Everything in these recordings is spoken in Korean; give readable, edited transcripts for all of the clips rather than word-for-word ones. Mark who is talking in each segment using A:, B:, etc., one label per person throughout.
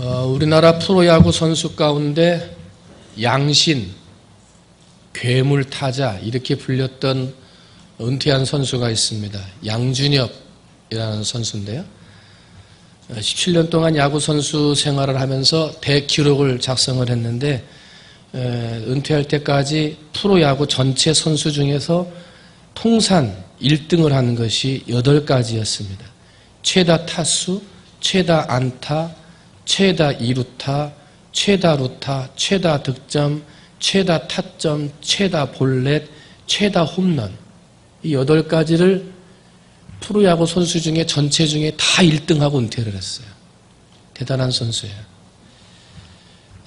A: 우리나라 프로야구 선수 가운데 양신, 괴물 타자 이렇게 불렸던 은퇴한 선수가 있습니다. 양준혁이라는 선수인데요. 17년 동안 야구 선수 생활을 하면서 대기록을 작성을 했는데 은퇴할 때까지 프로야구 전체 선수 중에서 통산 1등을 한 것이 8가지였습니다. 최다 타수, 최다 안타, 최다 2루타, 최다 루타, 최다 득점, 최다 타점, 최다 볼넷, 최다 홈런 이 8가지를 프로야구 선수 중에 전체 중에 다 1등하고 은퇴를 했어요. 대단한 선수예요.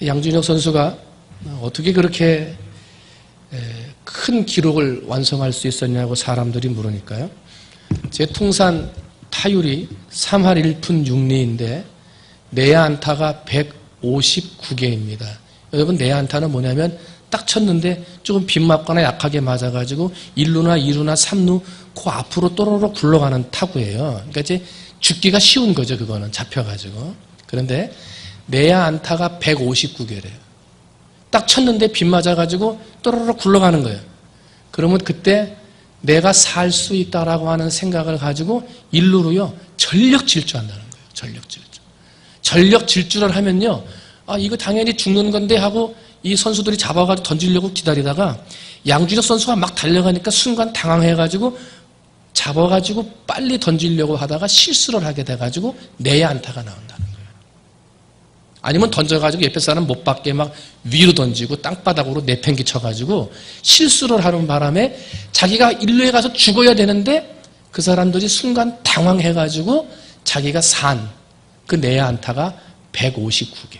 A: 양준혁 선수가 어떻게 그렇게 큰 기록을 완성할 수 있었냐고 사람들이 물으니까요. 제 통산 타율이 3할 1푼 6리인데 내야 안타가 159개입니다. 여러분 내야 안타는 뭐냐면 딱 쳤는데 조금 빗맞거나 약하게 맞아가지고 1루나 2루나 3루 그 앞으로 또로록 굴러가는 타구예요. 그러니까 이제 죽기가 쉬운 거죠. 그거는 잡혀가지고. 그런데 내야 안타가 159개래요. 딱 쳤는데 빗 맞아가지고 또로록 굴러가는 거예요. 그러면 그때 내가 살 수 있다라고 하는 생각을 가지고 1루로요 전력 질주한다는 거예요. 전력 질주. 전력 질주를 하면요, 이거 당연히 죽는 건데 하고 이 선수들이 잡아가지고 던지려고 기다리다가 양준혁 선수가 막 달려가니까 순간 당황해가지고 잡아가지고 빨리 던지려고 하다가 실수를 하게 돼가지고 내야 안타가 나온다는 거예요. 아니면 던져가지고 옆에 사람 못 받게 막 위로 던지고 땅바닥으로 내팽개 쳐가지고 실수를 하는 바람에 자기가 1루에 가서 죽어야 되는데 그 사람들이 순간 당황해가지고 자기가 산 그 내야 안타가 159개.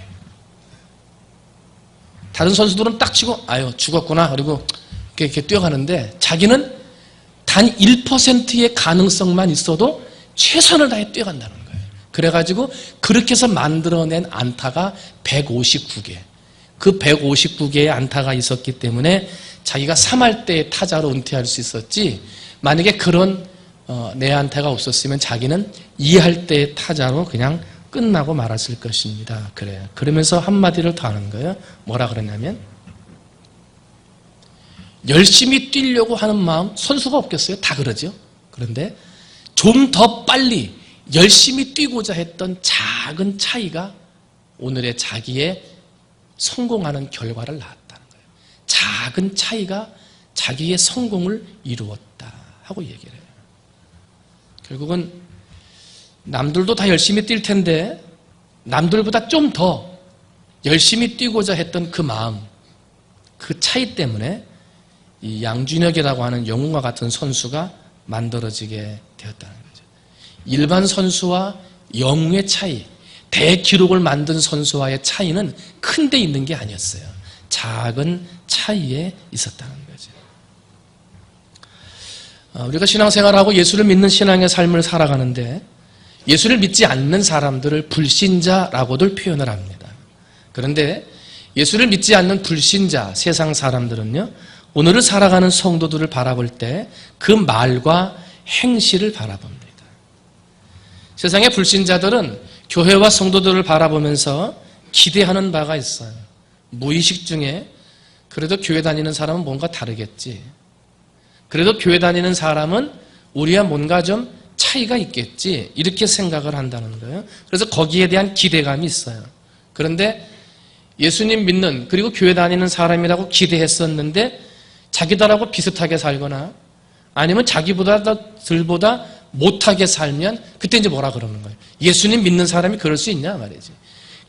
A: 다른 선수들은 딱 치고 아유 죽었구나 그리고 이렇게 뛰어가는데 자기는 단 1%의 가능성만 있어도 최선을 다해 뛰어간다는 거예요. 그래가지고 그렇게 해서 만들어낸 안타가 159개. 그 159개의 안타가 있었기 때문에 자기가 3할 때의 타자로 은퇴할 수 있었지, 만약에 그런 내야 안타가 없었으면 자기는 2할 때의 타자로 그냥 끝나고 말았을 것입니다. 그래요. 그러면서 한마디를 더 하는 거예요. 뭐라 그러냐면 열심히 뛰려고 하는 마음 선수가 없겠어요? 다 그러죠. 그런데 좀 더 빨리 열심히 뛰고자 했던 작은 차이가 오늘의 자기의 성공하는 결과를 낳았다는 거예요. 작은 차이가 자기의 성공을 이루었다 하고 얘기를 해요. 결국은 남들도 다 열심히 뛸 텐데 남들보다 좀 더 열심히 뛰고자 했던 그 마음, 그 차이 때문에 이 양준혁이라고 하는 영웅과 같은 선수가 만들어지게 되었다는 거죠. 일반 선수와 영웅의 차이, 대기록을 만든 선수와의 차이는 큰 데 있는 게 아니었어요. 작은 차이에 있었다는 거죠. 우리가 신앙생활하고 예수를 믿는 신앙의 삶을 살아가는데 예수를 믿지 않는 사람들을 불신자라고들 표현을 합니다. 그런데 예수를 믿지 않는 불신자, 세상 사람들은요, 오늘을 살아가는 성도들을 바라볼 때 그 말과 행실을 바라봅니다. 세상의 불신자들은 교회와 성도들을 바라보면서 기대하는 바가 있어요. 무의식 중에 그래도 교회 다니는 사람은 뭔가 다르겠지. 그래도 교회 다니는 사람은 우리와 뭔가 좀 차이가 있겠지, 이렇게 생각을 한다는 거예요. 그래서 거기에 대한 기대감이 있어요. 그런데 예수님 믿는, 그리고 교회 다니는 사람이라고 기대했었는데 자기들하고 비슷하게 살거나 아니면 자기보다 못하게 살면 그때 이제 뭐라 그러는 거예요? 예수님 믿는 사람이 그럴 수 있냐 말이지.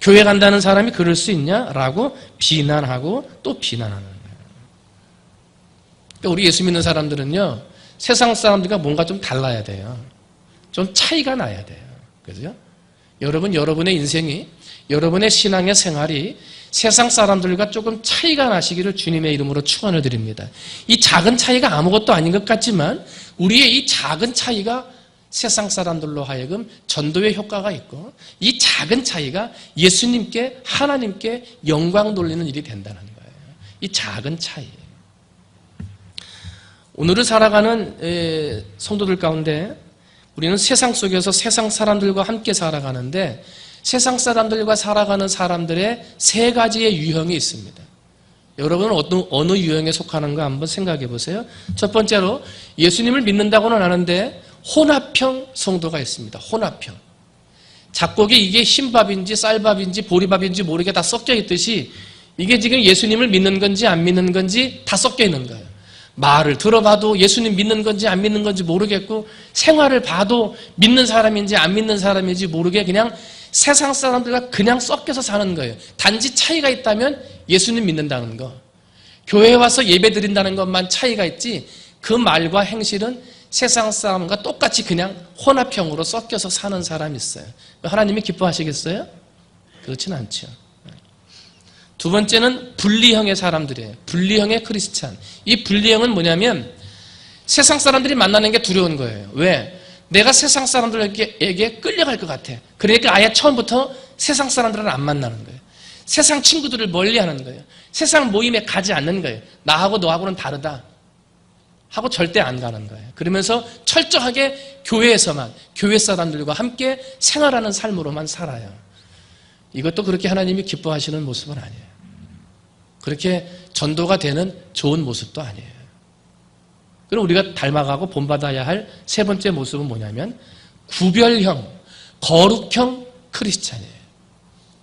A: 교회 간다는 사람이 그럴 수 있냐라고 비난하고 또 비난하는 거예요. 그러니까 우리 예수 믿는 사람들은요, 세상 사람들과 뭔가 좀 달라야 돼요. 좀 차이가 나야 돼요. 그죠? 여러분의 인생이, 여러분의 신앙의 생활이 세상 사람들과 조금 차이가 나시기를 주님의 이름으로 축원을 드립니다. 이 작은 차이가 아무것도 아닌 것 같지만 우리의 이 작은 차이가 세상 사람들로 하여금 전도의 효과가 있고, 이 작은 차이가 예수님께, 하나님께 영광 돌리는 일이 된다는 거예요. 이 작은 차이. 오늘을 살아가는 성도들 가운데 우리는 세상 속에서 세상 사람들과 함께 살아가는데 세상 사람들과 살아가는 사람들의 세 가지의 유형이 있습니다. 여러분은 어느 유형에 속하는가 한번 생각해 보세요. 첫 번째로 예수님을 믿는다고는 하는데 혼합형 성도가 있습니다. 혼합형. 작곡에 이게 흰밥인지 쌀밥인지 보리밥인지 모르게 다 섞여 있듯이 이게 지금 예수님을 믿는 건지 안 믿는 건지 다 섞여 있는 거예요. 말을 들어봐도 예수님 믿는 건지 안 믿는 건지 모르겠고 생활을 봐도 믿는 사람인지 안 믿는 사람인지 모르게 그냥 세상 사람들과 그냥 섞여서 사는 거예요. 단지 차이가 있다면 예수님 믿는다는 거. 교회에 와서 예배 드린다는 것만 차이가 있지 그 말과 행실은 세상 사람과 똑같이 그냥 혼합형으로 섞여서 사는 사람이 있어요. 하나님이 기뻐하시겠어요? 그렇진 않죠. 두 번째는 분리형의 사람들이에요. 분리형의 크리스찬. 이 분리형은 뭐냐면 세상 사람들이 만나는 게 두려운 거예요. 왜? 내가 세상 사람들에게 끌려갈 것 같아. 그러니까 아예 처음부터 세상 사람들은 안 만나는 거예요. 세상 친구들을 멀리하는 거예요. 세상 모임에 가지 않는 거예요. 나하고 너하고는 다르다 하고 절대 안 가는 거예요. 그러면서 철저하게 교회에서만 교회 사람들과 함께 생활하는 삶으로만 살아요. 이것도 그렇게 하나님이 기뻐하시는 모습은 아니에요. 그렇게 전도가 되는 좋은 모습도 아니에요. 그럼 우리가 닮아가고 본받아야 할 세 번째 모습은 뭐냐면 구별형, 거룩형 크리스찬이에요.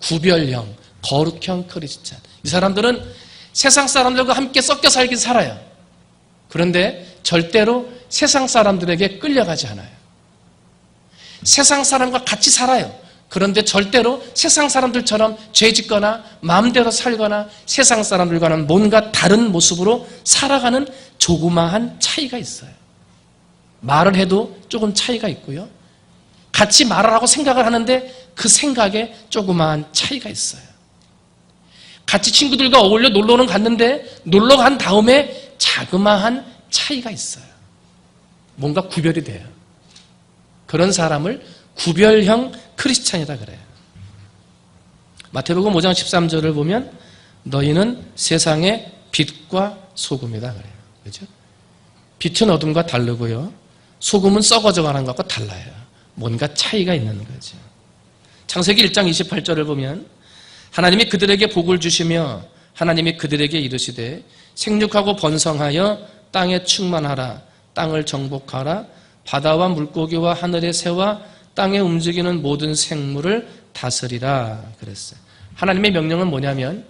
A: 구별형, 거룩형 크리스찬. 이 사람들은 세상 사람들과 함께 섞여 살긴 살아요. 그런데 절대로 세상 사람들에게 끌려가지 않아요. 세상 사람과 같이 살아요. 그런데 절대로 세상 사람들처럼 죄짓거나 마음대로 살거나 세상 사람들과는 뭔가 다른 모습으로 살아가는 조그마한 차이가 있어요. 말을 해도 조금 차이가 있고요. 같이 말을 하고 생각을 하는데 그 생각에 조그마한 차이가 있어요. 같이 친구들과 어울려 놀러는 갔는데 놀러 간 다음에 자그마한 차이가 있어요. 뭔가 구별이 돼요. 그런 사람을 구별형 크리스찬이다 그래요. 마태복음 5장 13절을 보면 너희는 세상의 빛과 소금이다 그래요. 그렇죠? 빛은 어둠과 다르고요. 소금은 썩어져가는 것과 달라요. 뭔가 차이가 있는 거죠. 창세기 1장 28절을 보면 하나님이 그들에게 복을 주시며 하나님이 그들에게 이르시되 생육하고 번성하여 땅에 충만하라. 땅을 정복하라. 바다와 물고기와 하늘의 새와 땅에 움직이는 모든 생물을 다스리라 그랬어요. 하나님의 명령은 뭐냐면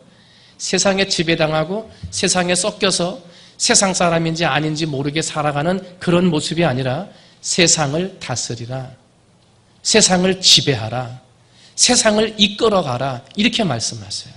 A: 세상에 지배당하고 세상에 섞여서 세상 사람인지 아닌지 모르게 살아가는 그런 모습이 아니라 세상을 다스리라. 세상을 지배하라. 세상을 이끌어가라. 이렇게 말씀하세요.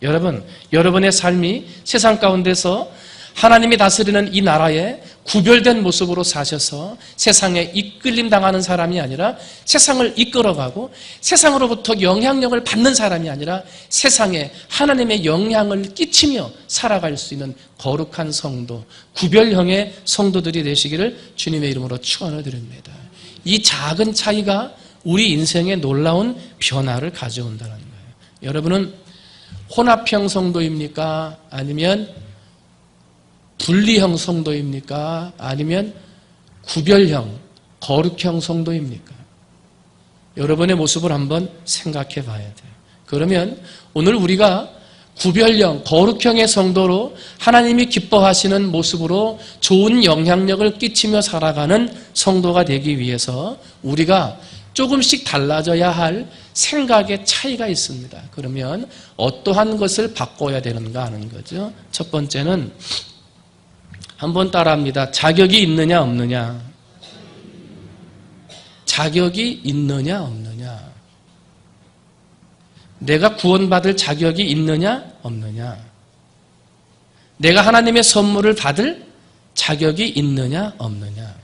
A: 여러분, 여러분의 삶이 세상 가운데서 하나님이 다스리는 이 나라에 구별된 모습으로 사셔서 세상에 이끌림 당하는 사람이 아니라 세상을 이끌어가고 세상으로부터 영향력을 받는 사람이 아니라 세상에 하나님의 영향을 끼치며 살아갈 수 있는 거룩한 성도, 구별형의 성도들이 되시기를 주님의 이름으로 축원을 드립니다. 이 작은 차이가 우리 인생에 놀라운 변화를 가져온다는 거예요. 여러분은 혼합형 성도입니까? 아니면 분리형 성도입니까? 아니면 구별형, 거룩형 성도입니까? 여러분의 모습을 한번 생각해 봐야 돼요. 그러면 오늘 우리가 구별형, 거룩형의 성도로 하나님이 기뻐하시는 모습으로 좋은 영향력을 끼치며 살아가는 성도가 되기 위해서 우리가 조금씩 달라져야 할 생각의 차이가 있습니다. 그러면 어떠한 것을 바꿔야 되는가 하는 거죠. 첫 번째는 한번 따라합니다. 자격이 있느냐 없느냐. 자격이 있느냐 없느냐. 내가 구원받을 자격이 있느냐 없느냐. 내가 하나님의 선물을 받을 자격이 있느냐 없느냐.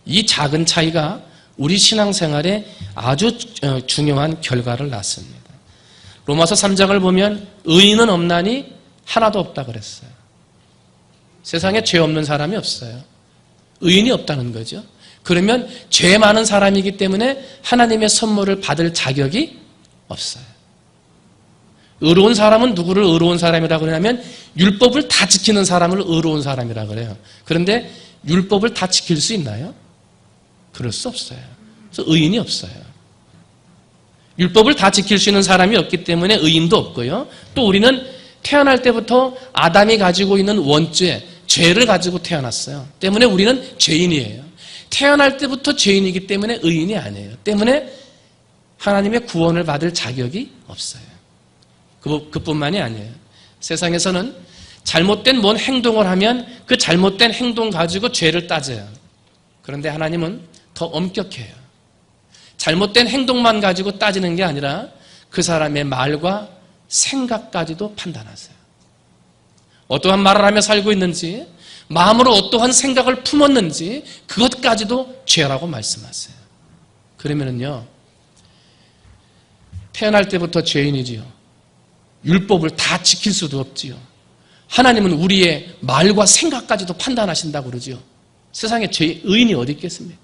A: 이 작은 차이가 우리 신앙생활에 아주 중요한 결과를 낳습니다. 로마서 3장을 보면 의인은 없나니 하나도 없다 그랬어요. 세상에 죄 없는 사람이 없어요. 의인이 없다는 거죠. 그러면 죄 많은 사람이기 때문에 하나님의 선물을 받을 자격이 없어요. 의로운 사람은 누구를 의로운 사람이라고 그러냐면 율법을 다 지키는 사람을 의로운 사람이라고 그래요. 그런데 율법을 다 지킬 수 있나요? 그럴 수 없어요. 그래서 의인이 없어요. 율법을 다 지킬 수 있는 사람이 없기 때문에 의인도 없고요. 또 우리는 태어날 때부터 아담이 가지고 있는 원죄, 죄를 가지고 태어났어요. 때문에 우리는 죄인이에요. 태어날 때부터 죄인이기 때문에 의인이 아니에요. 때문에 하나님의 구원을 받을 자격이 없어요. 그뿐만이 아니에요. 세상에서는 잘못된 뭔 행동을 하면 그 잘못된 행동 가지고 죄를 따져요. 그런데 하나님은 더 엄격해요. 잘못된 행동만 가지고 따지는 게 아니라 그 사람의 말과 생각까지도 판단하세요. 어떠한 말을 하며 살고 있는지, 마음으로 어떠한 생각을 품었는지 그것까지도 죄라고 말씀하세요. 그러면은요, 태어날 때부터 죄인이지요. 율법을 다 지킬 수도 없지요. 하나님은 우리의 말과 생각까지도 판단하신다고 그러지요. 세상에 의인이 어디 있겠습니까?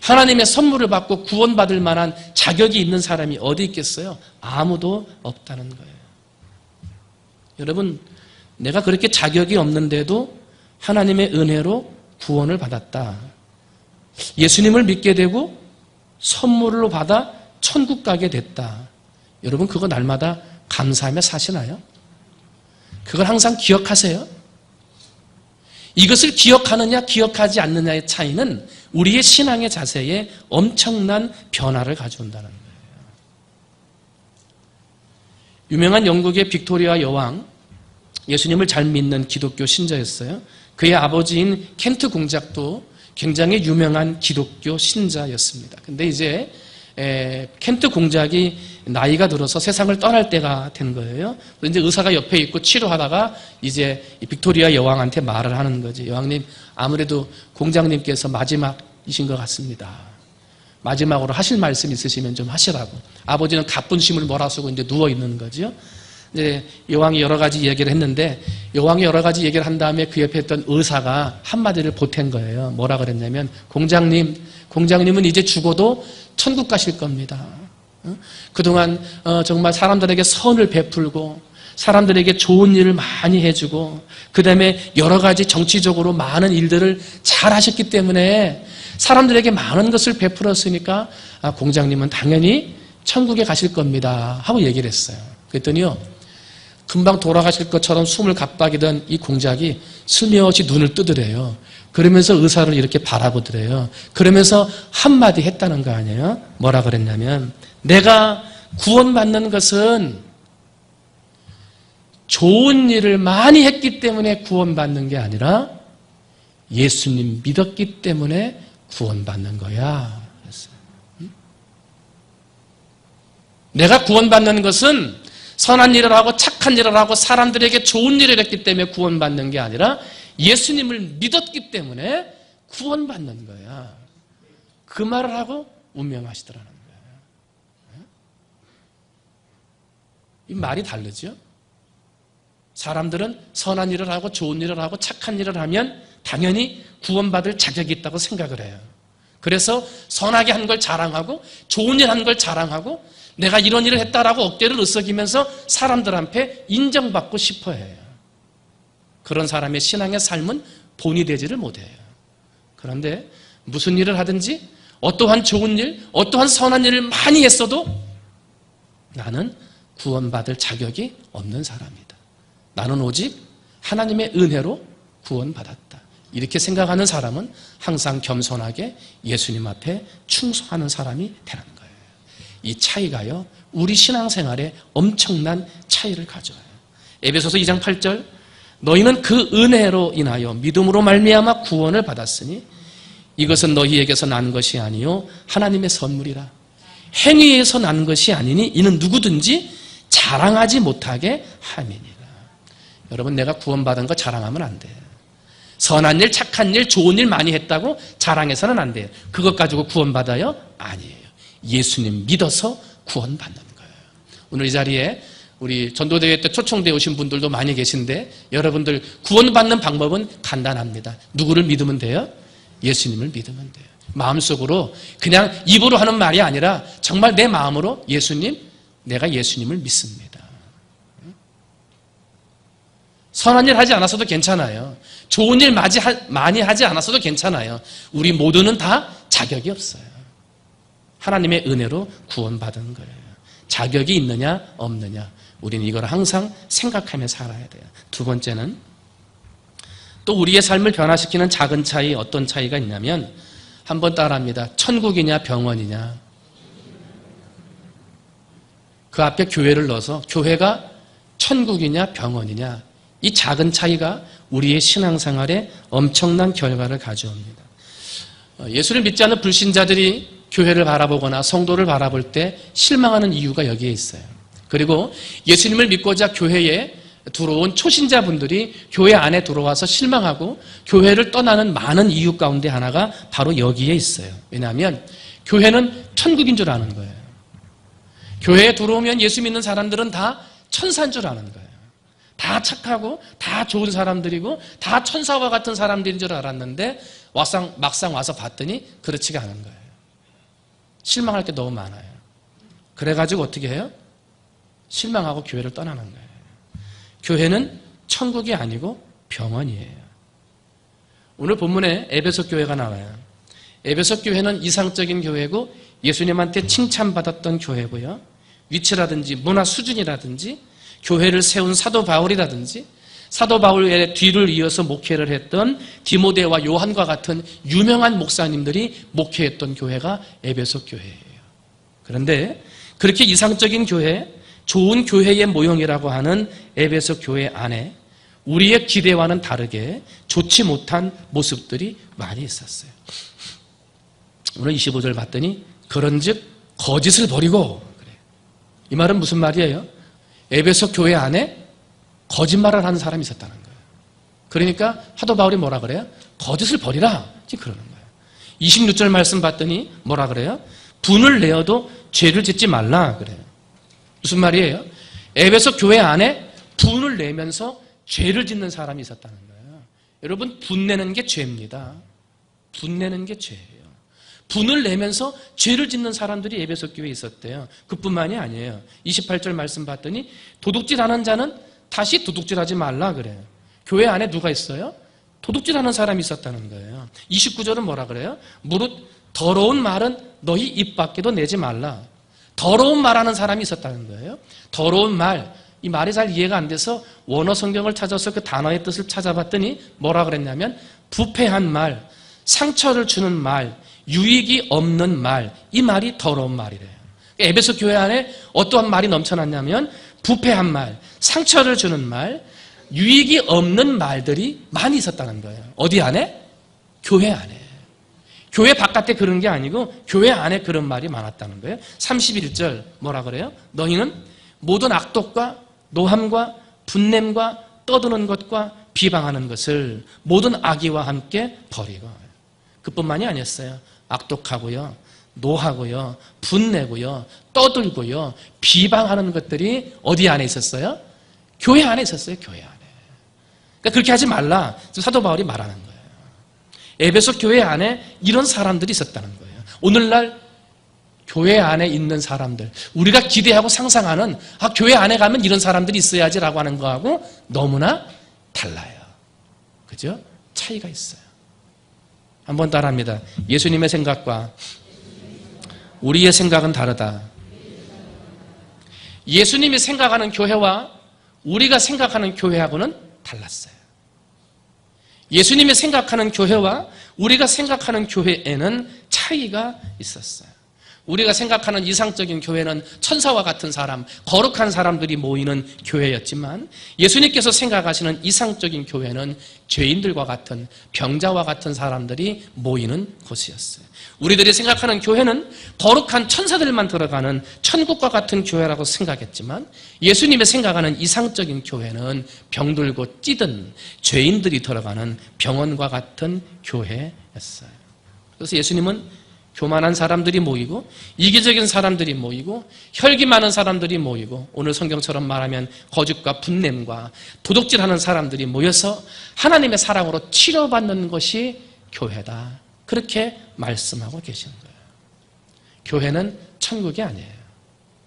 A: 하나님의 선물을 받고 구원받을 만한 자격이 있는 사람이 어디 있겠어요? 아무도 없다는 거예요. 여러분, 내가 그렇게 자격이 없는데도 하나님의 은혜로 구원을 받았다. 예수님을 믿게 되고 선물로 받아 천국 가게 됐다. 여러분, 그거 날마다 감사하며 사시나요? 그걸 항상 기억하세요? 이것을 기억하느냐 기억하지 않느냐의 차이는 우리의 신앙의 자세에 엄청난 변화를 가져온다는 거예요. 유명한 영국의 빅토리아 여왕, 예수님을 잘 믿는 기독교 신자였어요. 그의 아버지인 켄트 공작도 굉장히 유명한 기독교 신자였습니다. 근데 이제 켄트 공작이 나이가 들어서 세상을 떠날 때가 된 거예요. 이제 의사가 옆에 있고 치료하다가 이제 빅토리아 여왕한테 말을 하는 거지. 여왕님, 아무래도 공장님께서 마지막이신 것 같습니다. 마지막으로 하실 말씀 있으시면 좀 하시라고. 아버지는 가뿐심을 몰아쓰고 이제 누워 있는 거죠. 이제 여왕이 여러 가지 얘기를 했는데, 여왕이 여러 가지 얘기를 한 다음에 그 옆에 있던 의사가 한마디를 보탠 거예요. 뭐라 그랬냐면, 공장님은 이제 죽어도 천국 가실 겁니다. 그동안 정말 사람들에게 선을 베풀고 사람들에게 좋은 일을 많이 해주고 그 다음에 여러 가지 정치적으로 많은 일들을 잘 하셨기 때문에 사람들에게 많은 것을 베풀었으니까 공장님은 당연히 천국에 가실 겁니다 하고 얘기를 했어요. 그랬더니요, 금방 돌아가실 것처럼 숨을 갑박이던 이 공작이 슬며시 눈을 뜨더래요. 그러면서 의사를 이렇게 바라보더래요. 그러면서 한마디 했다는 거 아니에요? 뭐라 그랬냐면, 내가 구원받는 것은 좋은 일을 많이 했기 때문에 구원받는 게 아니라 예수님 믿었기 때문에 구원받는 거야. 그랬어요. 내가 구원받는 것은 선한 일을 하고 착한 일을 하고 사람들에게 좋은 일을 했기 때문에 구원받는 게 아니라 예수님을 믿었기 때문에 구원받는 거야. 그 말을 하고 운명하시더라는 거예요. 이 말이 다르죠? 사람들은 선한 일을 하고 좋은 일을 하고 착한 일을 하면 당연히 구원받을 자격이 있다고 생각을 해요. 그래서 선하게 한 걸 자랑하고 좋은 일 한 걸 자랑하고 내가 이런 일을 했다라고 어깨를 으쓱이면서 사람들 앞에 인정받고 싶어 해요. 그런 사람의 신앙의 삶은 본이 되지를 못해요. 그런데 무슨 일을 하든지 어떠한 좋은 일, 어떠한 선한 일을 많이 했어도 나는 구원받을 자격이 없는 사람이다. 나는 오직 하나님의 은혜로 구원받았다. 이렇게 생각하는 사람은 항상 겸손하게 예수님 앞에 충성하는 사람이 되는 거예요. 이 차이가요, 우리 신앙생활에 엄청난 차이를 가져와요. 에베소서 2장 8절, 너희는 그 은혜로 인하여 믿음으로 말미암아 구원을 받았으니 이것은 너희에게서 난 것이 아니요 하나님의 선물이라. 행위에서 난 것이 아니니 이는 누구든지 자랑하지 못하게 함이니라. 여러분, 내가 구원받은 거 자랑하면 안 돼요. 선한 일, 착한 일, 좋은 일 많이 했다고 자랑해서는 안 돼요. 그것 가지고 구원받아요? 아니에요. 예수님 믿어서 구원받는 거예요. 오늘 이 자리에 우리 전도대회 때 초청되어 오신 분들도 많이 계신데 여러분들 구원받는 방법은 간단합니다. 누구를 믿으면 돼요? 예수님을 믿으면 돼요. 마음속으로 그냥 입으로 하는 말이 아니라 정말 내 마음으로 예수님, 내가 예수님을 믿습니다. 선한 일 하지 않았어도 괜찮아요. 좋은 일 많이 하지 않았어도 괜찮아요. 우리 모두는 다 자격이 없어요. 하나님의 은혜로 구원받은 거예요. 자격이 있느냐 없느냐, 우리는 이걸 항상 생각하며 살아야 돼요. 두 번째는 또 우리의 삶을 변화시키는 작은 차이, 어떤 차이가 있냐면, 한번 따라합니다. 천국이냐 병원이냐. 그 앞에 교회를 넣어서 교회가 천국이냐 병원이냐, 이 작은 차이가 우리의 신앙생활에 엄청난 결과를 가져옵니다. 예수를 믿지 않는 불신자들이 교회를 바라보거나 성도를 바라볼 때 실망하는 이유가 여기에 있어요. 그리고 예수님을 믿고자 교회에 들어온 초신자분들이 교회 안에 들어와서 실망하고 교회를 떠나는 많은 이유 가운데 하나가 바로 여기에 있어요. 왜냐하면 교회는 천국인 줄 아는 거예요. 교회에 들어오면 예수 믿는 사람들은 다 천사인 줄 아는 거예요. 다 착하고 다 좋은 사람들이고 다 천사와 같은 사람들인 줄 알았는데 막상 와서 봤더니 그렇지가 않은 거예요. 실망할 게 너무 많아요. 그래가지고 어떻게 해요? 실망하고 교회를 떠나는 거예요. 교회는 천국이 아니고 병원이에요. 오늘 본문에 에베소 교회가 나와요. 에베소 교회는 이상적인 교회고 예수님한테 칭찬받았던 교회고요. 위치라든지 문화 수준이라든지 교회를 세운 사도 바울이라든지 사도 바울의 뒤를 이어서 목회를 했던 디모데와 요한과 같은 유명한 목사님들이 목회했던 교회가 에베소 교회예요. 그런데 그렇게 이상적인 교회, 좋은 교회의 모형이라고 하는 에베소 교회 안에 우리의 기대와는 다르게 좋지 못한 모습들이 많이 있었어요. 오늘 25절 봤더니 그런즉 거짓을 버리고, 그래요. 이 말은 무슨 말이에요? 에베소 교회 안에 거짓말을 하는 사람이 있었다는 거예요. 그러니까 사도 바울이 뭐라 그래요? 거짓을 버리라, 지금 그러는 거예요. 26절 말씀 봤더니 뭐라 그래요? 분을 내어도 죄를 짓지 말라 그래요. 무슨 말이에요? 에베소 교회 안에 분을 내면서 죄를 짓는 사람이 있었다는 거예요. 여러분, 분내는 게 죄입니다. 분내는 게 죄예요. 분을 내면서 죄를 짓는 사람들이 에베소 교회에 있었대요. 그뿐만이 아니에요. 28절 말씀 봤더니 도둑질하는 자는 다시 도둑질하지 말라 그래요. 교회 안에 누가 있어요? 도둑질하는 사람이 있었다는 거예요. 29절은 뭐라 그래요? 무릇 더러운 말은 너희 입 밖에도 내지 말라. 더러운 말하는 사람이 있었다는 거예요. 더러운 말, 이 말이 잘 이해가 안 돼서 원어 성경을 찾아서 그 단어의 뜻을 찾아봤더니 뭐라 그랬냐면 부패한 말, 상처를 주는 말, 유익이 없는 말, 이 말이 더러운 말이래요. 에베소 교회 안에 어떠한 말이 넘쳐났냐면 부패한 말, 상처를 주는 말, 유익이 없는 말들이 많이 있었다는 거예요. 어디 안에? 교회 안에. 교회 바깥에 그런 게 아니고 교회 안에 그런 말이 많았다는 거예요. 31절 뭐라 그래요? 너희는 모든 악독과 노함과 분냄과 떠드는 것과 비방하는 것을 모든 악의와 함께 버리고. 그뿐만이 아니었어요. 악독하고요, 노하고요, 분내고요, 떠들고요, 비방하는 것들이 어디 안에 있었어요? 교회 안에 있었어요. 교회 안에. 그러니까 그렇게 하지 말라, 사도 바울이 말하는 거예요. 에베소 교회 안에 이런 사람들이 있었다는 거예요. 오늘날 교회 안에 있는 사람들, 우리가 기대하고 상상하는 교회 안에 가면 이런 사람들이 있어야지라고 하는 거하고 너무나 달라요. 그죠? 차이가 있어요. 한번 따라합니다. 예수님의 생각과 우리의 생각은 다르다. 예수님이 생각하는 교회와 우리가 생각하는 교회하고는 달랐어요. 예수님이 생각하는 교회와 우리가 생각하는 교회에는 차이가 있었어요. 우리가 생각하는 이상적인 교회는 천사와 같은 사람, 거룩한 사람들이 모이는 교회였지만 예수님께서 생각하시는 이상적인 교회는 죄인들과 같은, 병자와 같은 사람들이 모이는 곳이었어요. 우리들이 생각하는 교회는 거룩한 천사들만 들어가는 천국과 같은 교회라고 생각했지만 예수님이 생각하는 이상적인 교회는 병들고 찌든 죄인들이 들어가는 병원과 같은 교회였어요. 그래서 예수님은 교만한 사람들이 모이고 이기적인 사람들이 모이고 혈기 많은 사람들이 모이고 오늘 성경처럼 말하면 거짓과 분냄과 도둑질하는 사람들이 모여서 하나님의 사랑으로 치료받는 것이 교회다. 그렇게 말씀하고 계신 거예요. 교회는 천국이 아니에요.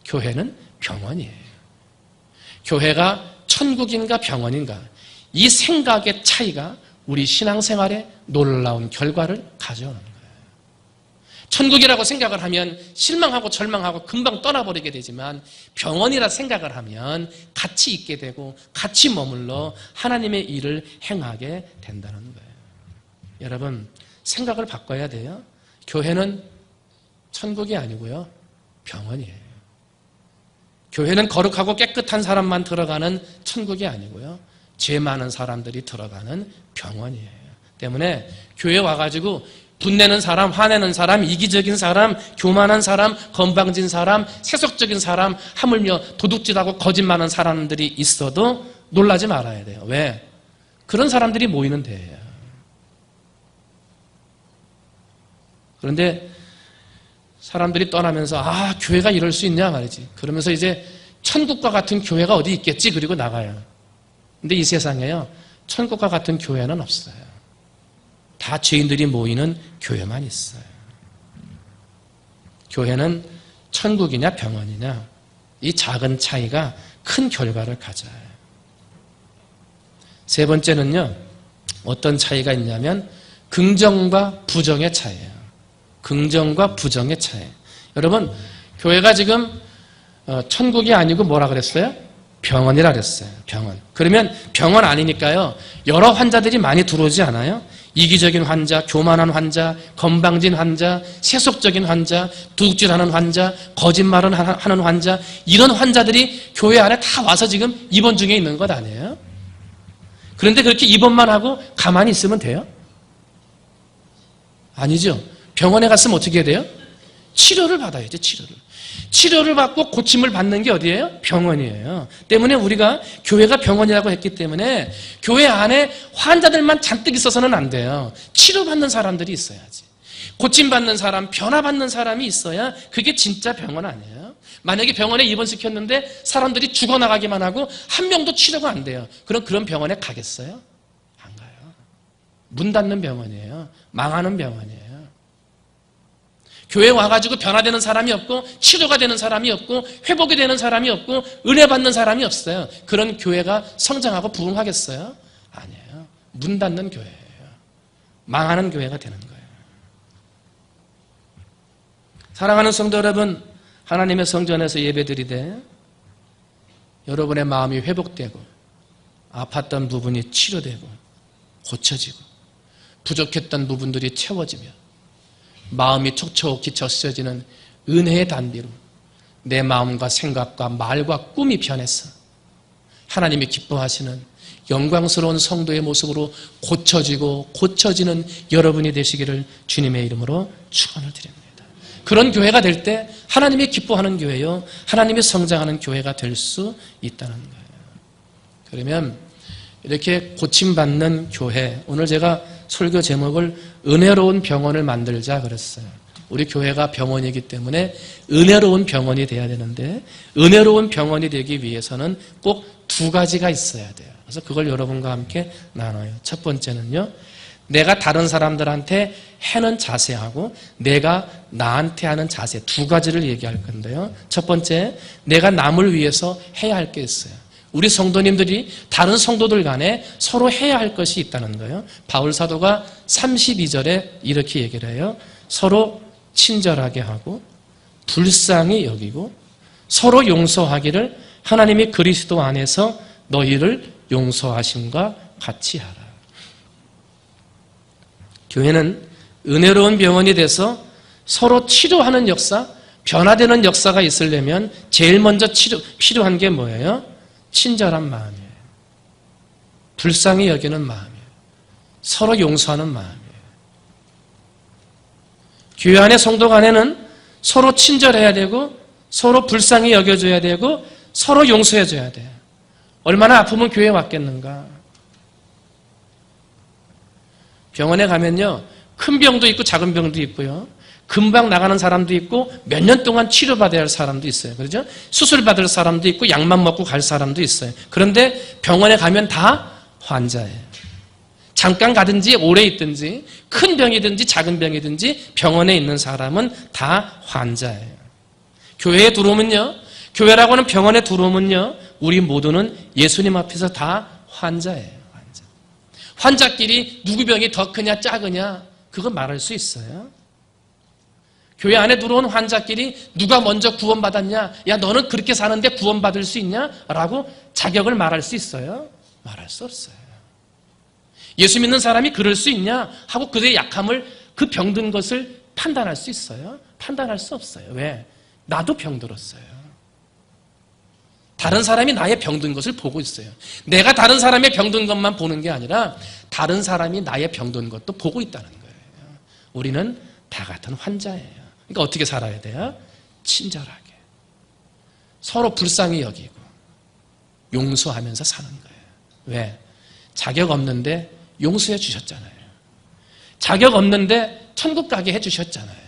A: 교회는 병원이에요. 교회가 천국인가 병원인가, 이 생각의 차이가 우리 신앙생활에 놀라운 결과를 가져오는 거예요. 천국이라고 생각을 하면 실망하고 절망하고 금방 떠나버리게 되지만 병원이라 생각을 하면 같이 있게 되고 같이 머물러 하나님의 일을 행하게 된다는 거예요. 여러분, 생각을 바꿔야 돼요. 교회는 천국이 아니고요, 병원이에요. 교회는 거룩하고 깨끗한 사람만 들어가는 천국이 아니고요, 죄 많은 사람들이 들어가는 병원이에요. 때문에 교회 와가지고 분내는 사람, 화내는 사람, 이기적인 사람, 교만한 사람, 건방진 사람, 세속적인 사람, 하물며 도둑질하고 거짓말하는 사람들이 있어도 놀라지 말아야 돼요. 왜? 그런 사람들이 모이는 데예요. 그런데 사람들이 떠나면서 교회가 이럴 수 있냐 말이지. 그러면서 이제 천국과 같은 교회가 어디 있겠지? 그리고 나가요. 근데 이 세상에요, 천국과 같은 교회는 없어요. 다 죄인들이 모이는 교회만 있어요. 교회는 천국이냐 병원이냐, 이 작은 차이가 큰 결과를 가져요. 세 번째는요, 어떤 차이가 있냐면 긍정과 부정의 차이예요. 긍정과 부정의 차이. 여러분, 교회가 지금 천국이 아니고 뭐라 그랬어요? 병원이라 그랬어요. 병원. 그러면 병원 아니니까요, 여러 환자들이 많이 들어오지 않아요? 이기적인 환자, 교만한 환자, 건방진 환자, 세속적인 환자, 도둑질하는 환자, 거짓말을 하는 환자, 이런 환자들이 교회 안에 다 와서 지금 입원 중에 있는 것 아니에요? 그런데 그렇게 입원만 하고 가만히 있으면 돼요? 아니죠. 병원에 갔으면 어떻게 해야 돼요? 치료를 받아야죠. 치료를 받고 고침을 받는 게 어디예요? 병원이에요. 때문에 우리가 교회가 병원이라고 했기 때문에 교회 안에 환자들만 잔뜩 있어서는 안 돼요. 치료받는 사람들이 있어야지. 고침받는 사람, 변화받는 사람이 있어야 그게 진짜 병원 아니에요? 만약에 병원에 입원시켰는데 사람들이 죽어나가기만 하고 한 명도 치료가 안 돼요. 그럼 그런 병원에 가겠어요? 안 가요. 문 닫는 병원이에요. 망하는 병원이에요. 교회에 와가지고 변화되는 사람이 없고 치료가 되는 사람이 없고 회복이 되는 사람이 없고 은혜 받는 사람이 없어요. 그런 교회가 성장하고 부흥하겠어요? 아니에요. 문 닫는 교회예요. 망하는 교회가 되는 거예요. 사랑하는 성도 여러분, 하나님의 성전에서 예배드리되 여러분의 마음이 회복되고 아팠던 부분이 치료되고 고쳐지고 부족했던 부분들이 채워지며 마음이 촉촉히 젖어지는 은혜의 단비로 내 마음과 생각과 말과 꿈이 변해서 하나님이 기뻐하시는 영광스러운 성도의 모습으로 고쳐지는 여러분이 되시기를 주님의 이름으로 축원을 드립니다. 그런 교회가 될 때 하나님이 기뻐하는 교회요, 하나님이 성장하는 교회가 될 수 있다는 거예요. 그러면 이렇게 고침받는 교회, 오늘 제가 설교 제목을 은혜로운 병원을 만들자 그랬어요. 우리 교회가 병원이기 때문에 은혜로운 병원이 돼야 되는데 은혜로운 병원이 되기 위해서는 꼭 두 가지가 있어야 돼요. 그래서 그걸 여러분과 함께 나눠요. 첫 번째는요, 내가 다른 사람들한테 하는 자세하고 내가 나한테 하는 자세, 두 가지를 얘기할 건데요. 첫 번째, 내가 남을 위해서 해야 할 게 있어요. 우리 성도님들이 다른 성도들 간에 서로 해야 할 것이 있다는 거예요. 바울 사도가 32절에 이렇게 얘기를 해요. 서로 친절하게 하고 불쌍히 여기고 서로 용서하기를 하나님이 그리스도 안에서 너희를 용서하심과 같이 하라. 교회는 은혜로운 병원이 돼서 서로 치료하는 역사, 변화되는 역사가 있으려면 제일 먼저 필요한 게 뭐예요? 친절한 마음이에요. 불쌍히 여기는 마음이에요. 서로 용서하는 마음이에요. 교회 안에 성도 간에는 서로 친절해야 되고 서로 불쌍히 여겨줘야 되고 서로 용서해줘야 돼요. 얼마나 아프면 교회에 왔겠는가. 병원에 가면요, 큰 병도 있고 작은 병도 있고요, 금방 나가는 사람도 있고 몇 년 동안 치료받아야 할 사람도 있어요. 그렇죠? 수술 받을 사람도 있고 약만 먹고 갈 사람도 있어요. 그런데 병원에 가면 다 환자예요. 잠깐 가든지 오래 있든지 큰 병이든지 작은 병이든지 병원에 있는 사람은 다 환자예요. 교회에 들어오면요, 교회라고 하는 병원에 들어오면요, 우리 모두는 예수님 앞에서 다 환자예요. 환자끼리 누구 병이 더 크냐 작으냐 그거 말할 수 있어요? 교회 안에 들어온 환자끼리 누가 먼저 구원받았냐? 야, 너는 그렇게 사는데 구원받을 수 있냐? 라고 자격을 말할 수 있어요? 말할 수 없어요. 예수 믿는 사람이 그럴 수 있냐? 하고 그들의 약함을, 그 병든 것을 판단할 수 있어요? 판단할 수 없어요. 왜? 나도 병들었어요. 다른 사람이 나의 병든 것을 보고 있어요. 내가 다른 사람의 병든 것만 보는 게 아니라 다른 사람이 나의 병든 것도 보고 있다는 거예요. 우리는 다 같은 환자예요. 그러니까 어떻게 살아야 돼요? 친절하게. 서로 불쌍히 여기고 용서하면서 사는 거예요. 왜? 자격 없는데 용서해 주셨잖아요. 자격 없는데 천국 가게 해 주셨잖아요.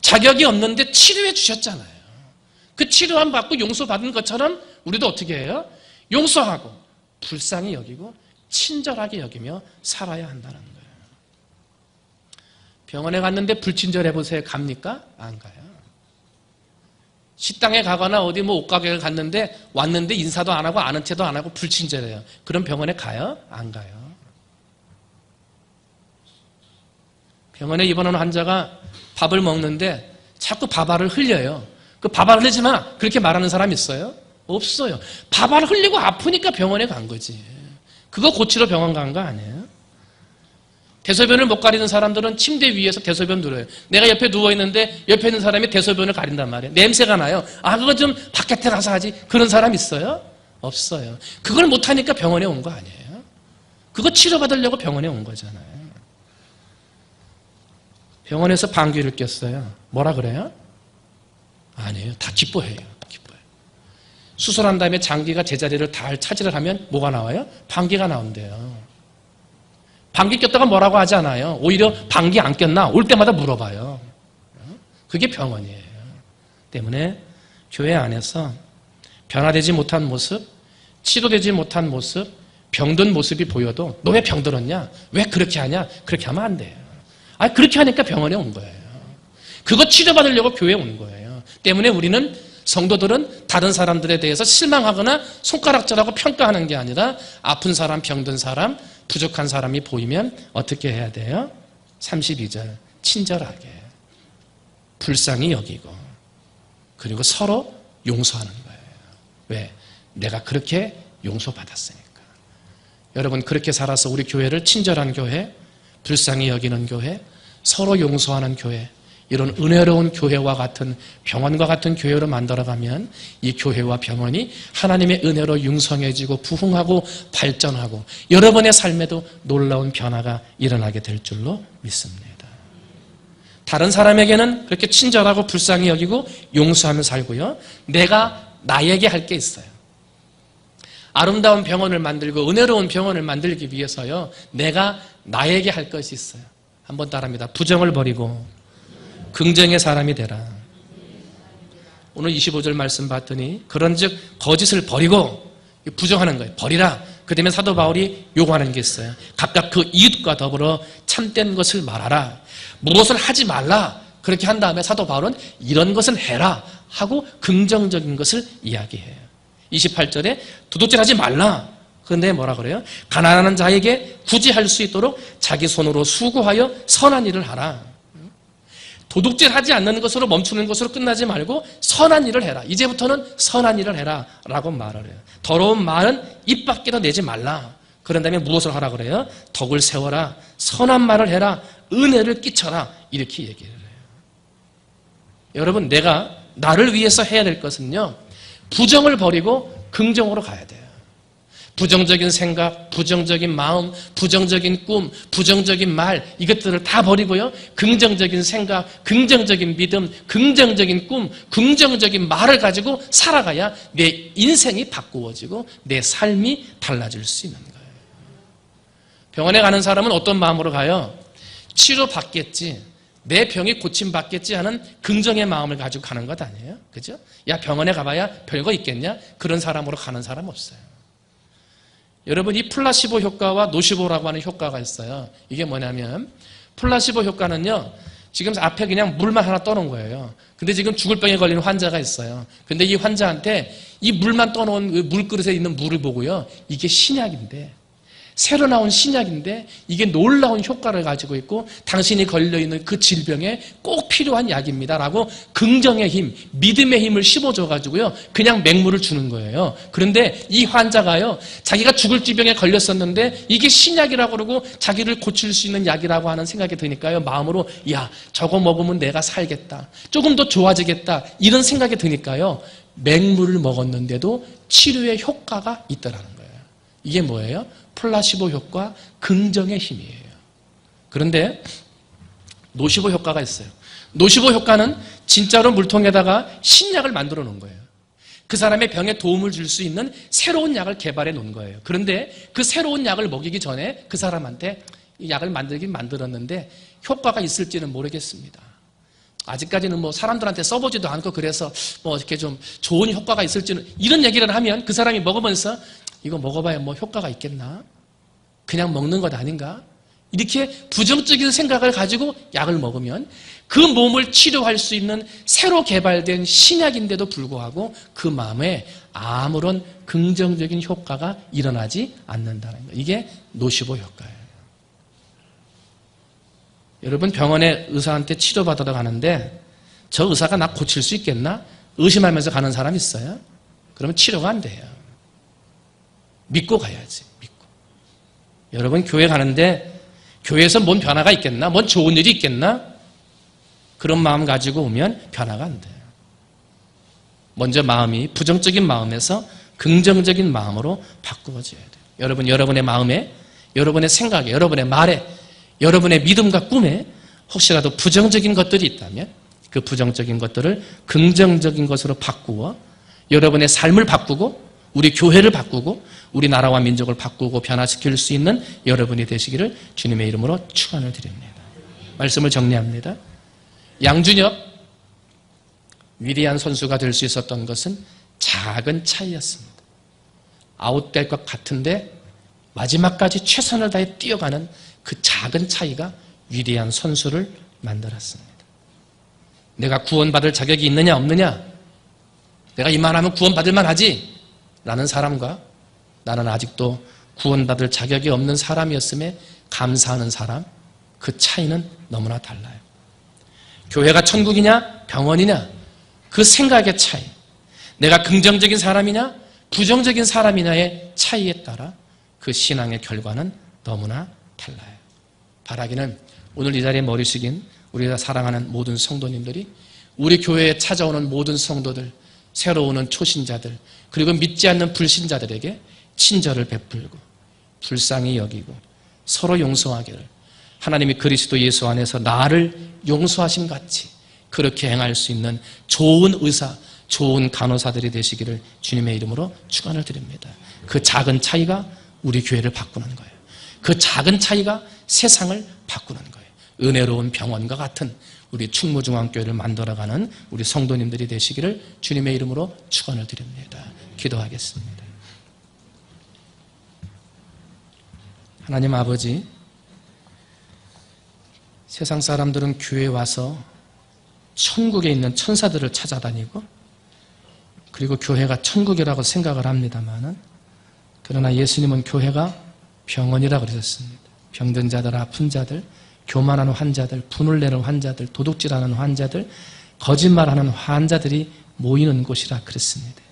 A: 자격이 없는데 치료해 주셨잖아요. 그 치료함 받고 용서받은 것처럼 우리도 어떻게 해요? 용서하고 불쌍히 여기고 친절하게 여기며 살아야 한다는 거예요. 병원에 갔는데 불친절해 보세요. 갑니까? 안 가요. 식당에 가거나 어디 뭐 옷가게를 갔는데 왔는데 인사도 안 하고 아는 체도 안 하고 불친절해요. 그럼 병원에 가요? 안 가요. 병원에 입원한 환자가 밥을 먹는데 자꾸 밥알을 흘려요. 그 밥알 흘리지 마! 그렇게 말하는 사람 있어요? 없어요. 밥알 흘리고 아프니까 병원에 간 거지. 그거 고치러 병원 간 거 아니에요? 대소변을 못 가리는 사람들은 침대 위에서 대소변 누려요. 내가 옆에 누워있는데 옆에 있는 사람이 대소변을 가린단 말이에요. 냄새가 나요. 아, 그거 좀 바깥에 가서 하지. 그런 사람 있어요? 없어요. 그걸 못하니까 병원에 온 거 아니에요? 그거 치료받으려고 병원에 온 거잖아요. 병원에서 방귀를 꼈어요. 뭐라 그래요? 아니에요. 다 기뻐해요. 기뻐해요. 수술한 다음에 장기가 제자리를 다 차지를 하면 뭐가 나와요? 방귀가 나온대요. 방귀 꼈다가 뭐라고 하지 않아요. 오히려 방귀 안 꼈나? 올 때마다 물어봐요. 그게 병원이에요. 때문에 교회 안에서 변화되지 못한 모습, 치료되지 못한 모습, 병든 모습이 보여도 너 왜 병들었냐? 왜 그렇게 하냐? 그렇게 하면 안 돼요. 아, 그렇게 하니까 병원에 온 거예요. 그거 치료받으려고 교회에 온 거예요. 때문에 우리는 성도들은 다른 사람들에 대해서 실망하거나 손가락질하고 평가하는 게 아니라 아픈 사람, 병든 사람, 부족한 사람이 보이면 어떻게 해야 돼요? 32절 친절하게 불쌍히 여기고 그리고 서로 용서하는 거예요. 왜? 내가 그렇게 용서받았으니까. 여러분 그렇게 살아서 우리 교회를 친절한 교회, 불쌍히 여기는 교회, 서로 용서하는 교회, 이런 은혜로운 교회와 같은 병원과 같은 교회로 만들어가면 이 교회와 병원이 하나님의 은혜로 융성해지고 부흥하고 발전하고 여러분의 삶에도 놀라운 변화가 일어나게 될 줄로 믿습니다. 다른 사람에게는 그렇게 친절하고 불쌍히 여기고 용서하며 살고요. 내가 나에게 할 게 있어요. 아름다운 병원을 만들고 은혜로운 병원을 만들기 위해서요. 내가 나에게 할 것이 있어요. 한번 따라합니다. 부정을 버리고 긍정의 사람이 되라. 오늘 25절 말씀 봤더니 그런즉 거짓을 버리고 부정하는 거예요. 버리라. 그 다음에 사도 바울이 요구하는 게 있어요. 각각 그 이웃과 더불어 참된 것을 말하라. 무엇을 하지 말라. 그렇게 한 다음에 사도 바울은 이런 것은 해라 하고 긍정적인 것을 이야기해요. 28절에 도둑질하지 말라. 그런데 뭐라 그래요? 가난한 자에게 굳이 할 수 있도록 자기 손으로 수고하여 선한 일을 하라. 도둑질하지 않는 것으로 멈추는 것으로 끝나지 말고 선한 일을 해라. 이제부터는 선한 일을 해라 라고 말을 해요. 더러운 말은 입 밖에도 내지 말라. 그런 다음에 무엇을 하라 그래요? 덕을 세워라. 선한 말을 해라. 은혜를 끼쳐라. 이렇게 얘기를 해요. 여러분 내가 나를 위해서 해야 될 것은요. 부정을 버리고 긍정으로 가야 돼요. 부정적인 생각, 부정적인 마음, 부정적인 꿈, 부정적인 말 이것들을 다 버리고요. 긍정적인 생각, 긍정적인 믿음, 긍정적인 꿈, 긍정적인 말을 가지고 살아가야 내 인생이 바꾸어지고 내 삶이 달라질 수 있는 거예요. 병원에 가는 사람은 어떤 마음으로 가요? 치료받겠지. 내 병이 고침받겠지 하는 긍정의 마음을 가지고 가는 것 아니에요? 그죠? 야, 병원에 가봐야 별거 있겠냐? 그런 사람으로 가는 사람 없어요. 여러분, 이 플라시보 효과와 노시보라고 하는 효과가 있어요. 이게 뭐냐면, 플라시보 효과는요, 지금 앞에 그냥 물만 하나 떠놓은 거예요. 근데 지금 죽을 병에 걸린 환자가 있어요. 근데 이 환자한테 이 물만 떠놓은 그 물그릇에 있는 물을 보고요, 이게 신약인데, 새로 나온 신약인데 이게 놀라운 효과를 가지고 있고 당신이 걸려있는 그 질병에 꼭 필요한 약입니다 라고 긍정의 힘, 믿음의 힘을 씹어줘가지고요 그냥 맹물을 주는 거예요. 그런데 이 환자가요 자기가 죽을 질병에 걸렸었는데 이게 신약이라고 그러고 자기를 고칠 수 있는 약이라고 하는 생각이 드니까요 마음으로 야 저거 먹으면 내가 살겠다, 조금 더 좋아지겠다 이런 생각이 드니까요 맹물을 먹었는데도 치료의 효과가 있더라는 거예요. 이게 뭐예요? 플라시보 효과, 긍정의 힘이에요. 그런데 노시보 효과가 있어요. 노시보 효과는 진짜로 물통에다가 신약을 만들어 놓은 거예요. 그 사람의 병에 도움을 줄 수 있는 새로운 약을 개발해 놓은 거예요. 그런데 그 새로운 약을 먹이기 전에 그 사람한테 이 약을 만들긴 만들었는데 효과가 있을지는 모르겠습니다. 아직까지는 뭐 사람들한테 써보지도 않고 그래서 뭐 이렇게 좀 좋은 효과가 있을지는, 이런 얘기를 하면 그 사람이 먹으면서 이거 먹어봐야 뭐 효과가 있겠나? 그냥 먹는 것 아닌가? 이렇게 부정적인 생각을 가지고 약을 먹으면 그 몸을 치료할 수 있는 새로 개발된 신약인데도 불구하고 그 마음에 아무런 긍정적인 효과가 일어나지 않는다는 거예요. 이게 노시보 효과예요. 여러분 병원에 의사한테 치료받으러 가는데 저 의사가 나 고칠 수 있겠나? 의심하면서 가는 사람 있어요? 그러면 치료가 안 돼요. 믿고 가야지. 믿고. 여러분 교회 가는데 교회에서 뭔 변화가 있겠나? 뭔 좋은 일이 있겠나? 그런 마음 가지고 오면 변화가 안 돼요. 먼저 마음이 부정적인 마음에서 긍정적인 마음으로 바꾸어져야 돼요. 여러분, 여러분의 마음에, 여러분의 생각에, 여러분의 말에, 여러분의 믿음과 꿈에 혹시라도 부정적인 것들이 있다면 그 부정적인 것들을 긍정적인 것으로 바꾸어 여러분의 삶을 바꾸고 우리 교회를 바꾸고 우리 나라와 민족을 바꾸고 변화시킬 수 있는 여러분이 되시기를 주님의 이름으로 축원을 드립니다. 말씀을 정리합니다. 양준혁 위대한 선수가 될 수 있었던 것은 작은 차이였습니다. 아웃될 것 같은데 마지막까지 최선을 다해 뛰어가는 그 작은 차이가 위대한 선수를 만들었습니다. 내가 구원받을 자격이 있느냐 없느냐, 내가 이만하면 구원받을 만하지 라는 사람과 나는 아직도 구원받을 자격이 없는 사람이었음에 감사하는 사람, 그 차이는 너무나 달라요. 교회가 천국이냐 병원이냐 그 생각의 차이, 내가 긍정적인 사람이냐 부정적인 사람이냐의 차이에 따라 그 신앙의 결과는 너무나 달라요. 바라기는 오늘 이 자리에 머리 숙인 우리가 사랑하는 모든 성도님들이 우리 교회에 찾아오는 모든 성도들, 새로 오는 초신자들, 그리고 믿지 않는 불신자들에게 친절을 베풀고 불쌍히 여기고 서로 용서하기를 하나님이 그리스도 예수 안에서 나를 용서하심 같이 그렇게 행할 수 있는 좋은 의사, 좋은 간호사들이 되시기를 주님의 이름으로 축원을 드립니다. 그 작은 차이가 우리 교회를 바꾸는 거예요. 그 작은 차이가 세상을 바꾸는 거예요. 은혜로운 병원과 같은 우리 충무중앙교회를 만들어가는 우리 성도님들이 되시기를 주님의 이름으로 축원을 드립니다. 기도하겠습니다. 하나님 아버지, 세상 사람들은 교회에 와서 천국에 있는 천사들을 찾아다니고 그리고 교회가 천국이라고 생각을 합니다만은, 그러나 예수님은 교회가 병원이라고 그러셨습니다. 병든 자들, 아픈 자들, 교만하는 환자들, 분을 내는 환자들, 도둑질하는 환자들, 거짓말하는 환자들이 모이는 곳이라 그랬습니다.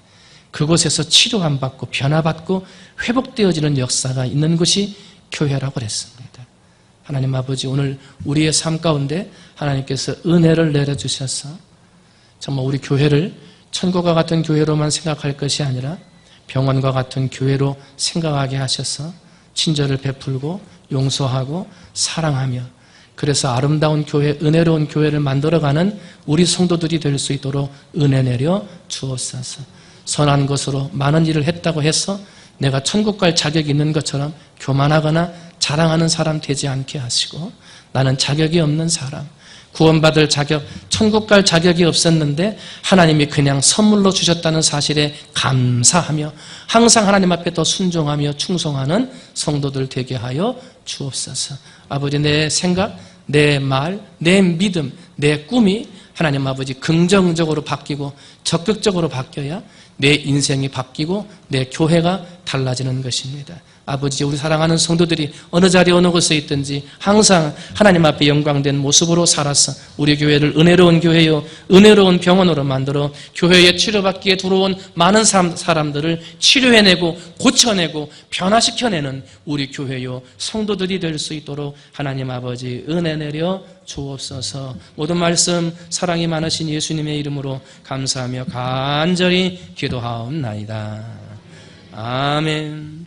A: 그곳에서 치료 안 받고 변화받고 회복되어지는 역사가 있는 곳이 교회라고 그랬습니다. 하나님 아버지, 오늘 우리의 삶 가운데 하나님께서 은혜를 내려주셔서 정말 우리 교회를 천국과 같은 교회로만 생각할 것이 아니라 병원과 같은 교회로 생각하게 하셔서 친절을 베풀고 용서하고 사랑하며 그래서 아름다운 교회, 은혜로운 교회를 만들어가는 우리 성도들이 될 수 있도록 은혜 내려 주옵소서. 선한 것으로 많은 일을 했다고 해서 내가 천국 갈 자격이 있는 것처럼 교만하거나 자랑하는 사람 되지 않게 하시고, 나는 자격이 없는 사람, 구원받을 자격, 천국 갈 자격이 없었는데 하나님이 그냥 선물로 주셨다는 사실에 감사하며 항상 하나님 앞에 더 순종하며 충성하는 성도들 되게 하여 주옵소서. 아버지, 내 생각, 내 말, 내 믿음, 내 꿈이 하나님 아버지 긍정적으로 바뀌고 적극적으로 바뀌어야 내 인생이 바뀌고 내 교회가 달라지는 것입니다. 아버지, 우리 사랑하는 성도들이 어느 자리에 어느 곳에 있든지 항상 하나님 앞에 영광된 모습으로 살아서 우리 교회를 은혜로운 교회요, 은혜로운 병원으로 만들어 교회에 치료받기에 들어온 많은 사람들을 치료해내고 고쳐내고 변화시켜내는 우리 교회요, 성도들이 될 수 있도록 하나님 아버지 은혜 내려 주옵소서. 모든 말씀 사랑이 많으신 예수님의 이름으로 감사하며 간절히 기도하옵나이다. 아멘.